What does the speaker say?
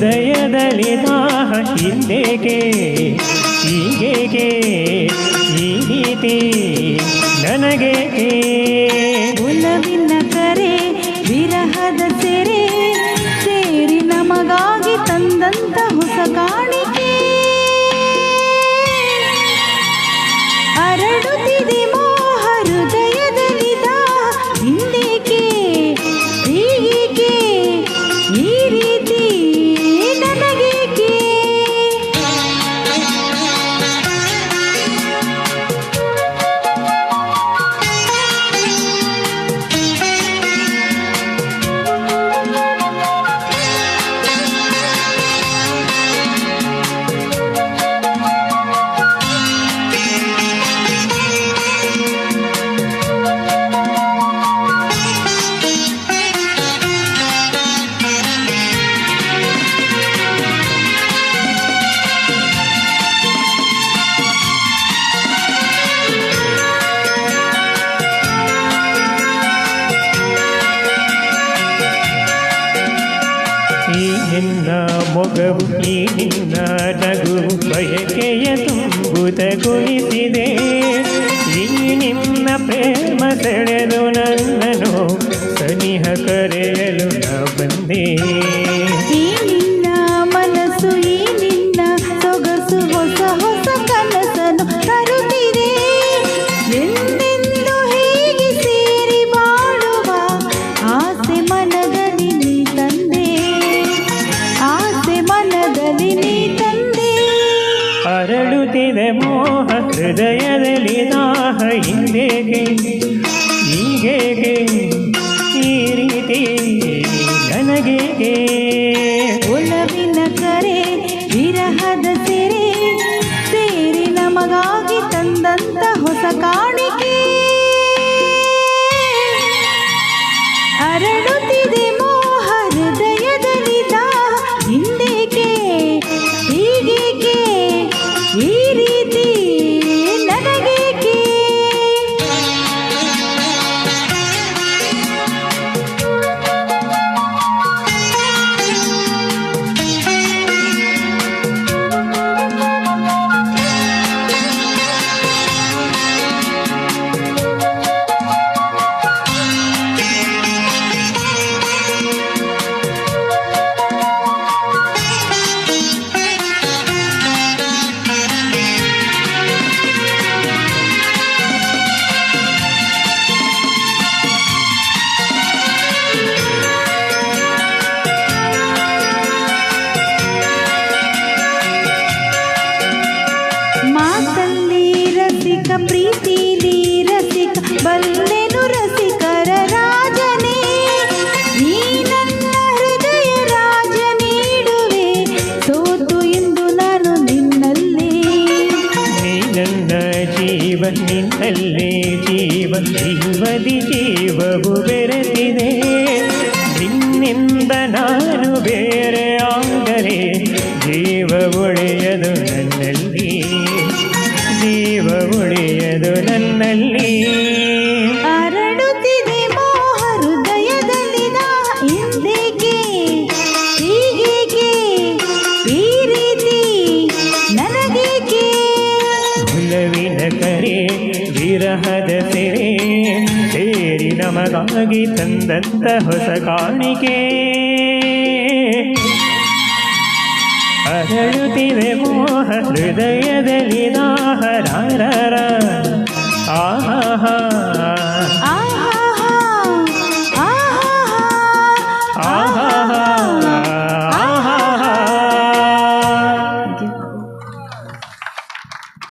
ಹೃದಯದಲ್ಲಿ ದಾಹ ಹಿಂದೇಕೆ ಹೀಗೇಕೆ ಈ ರೀತಿ ನನಗೇಕೆ ಒಲವಿನ ಕರೆ ವಿರಹದ ಸೆರೆ ಸೇರಿ ನಮಗಾಗಿ ತಂದಂತ ಹೊಸ ಕಾಣಿಕೆ ಅರಳುತ್ತಿದೆ ಮೋಹ ಹೃದಯದಲ್ಲಿ ದಾಹ ಹಿಂದೇಕೆ ಹೀಗೇಕೆ ಈ ರೀತಿ ನನಗೇಕೆ ಈ ನಿನ್ನ ಮೊಗವು ಈ ನಿನ್ನ ನಗು ಬಯಕೆಯ ತುಂಬುತಗೊಳಿಸಿದೆ ಈ ನಿನ್ನ ಪ್ರೇಮ ಸೆಳೆದು ನನ್ನನು ಸನಿಹ ಕರೆಯಲು ನಾ ಬಂದೆ ಈ ನಿನ್ನ ಮನಸ್ಸು ಈ ನಿನ್ನ ಸೊಗಸು ಹೊಸ ಹೊಸ ಕನಸನ್ನು ತರುತ್ತಿದೆ ಎಂದೆಂದು ಹೀಗೆ ಸೇರಿ ಬಾಳುವ ಆಸೆ ಮನದಲ್ಲಿ ನೀ ತಂದೆ ಆಸೆ ಮನದಲ್ಲಿ ನೀ ತಂದೆ ಅರಳುತ್ತಿದೆ ಮೋಹ ಹೃದಯದಲ್ಲಿ ದಾಹ ಹಿಂದೇಕೆ ಹೀಗೇಕೆ ಈ ರೀತಿ ನನಗೇಕೆ ಒಲವಿನ ಕರೆ ವಿರಹದ ಸೆರೆ ಸೇರಿ ನಮಗಾಗಿ ತಂದಂತ ಹೊಸ ಕಾಣಿಕೆ ಅರಳುತ್ತಿದೆ ಮೋಹ ಹೃದಯದಲ್ಲಿ ದಾಹ ಹಿಂದೇಕೆ ಹೀಗೇಕೆ ಈ ರೀತಿ ನನಗೇಕೆ ಮಾತಲ್ಲಿ ರಸಿಕ ಪ್ರೀತಿಲಿ ರಸಿಕ ಬಲ್ಲೆನು ರಸಿಕರ ರಾಜನೇ ನೀ ನನ್ನ ಹೃದಯ ರಾಜ ನೀಡುವೆ ಸೋತು ಎಂದು ನಾನು ನಿನ್ನಲ್ಲಿ ನೀ ನನ್ನ ಜೀವ ನಿನ್ನಲ್ಲೇ ಜೀವ ಜೀವದಿ ಜೀವವು ಬೆರೆತಿದೆ ನಿನ್ನಿಂದ ನಾನು ಬೇರೆ ಆದರೆ ಜೀವ ಒಡೆಯದು ನನ್ನಲ್ಲಿ ಜೀವ ಒಡೆಯದು ನನ್ನಲ್ಲಿ ಅರಳುತ್ತಿದೆ ಮೋಹ ಹೃದಯದಲ್ಲಿ ದಾಹ ಹಿಂದೇಕೆ ಹೀಗೇಕೆ ಈ ರೀತಿ ನನಗೇಕೆ ಒಲವಿನ ಕರೆ ವಿರಹದ ಸೆರೆ ಸೇರಿ ನಮಗಾಗಿ ತಂದಂತ ಹೊಸ ಕಾಣಿಕೆ ಅರಳುತ್ತಿದೆ ಮೋಹ ಹೃದಯದಲ್ಲಿ ದಾಹ ಆಹಾ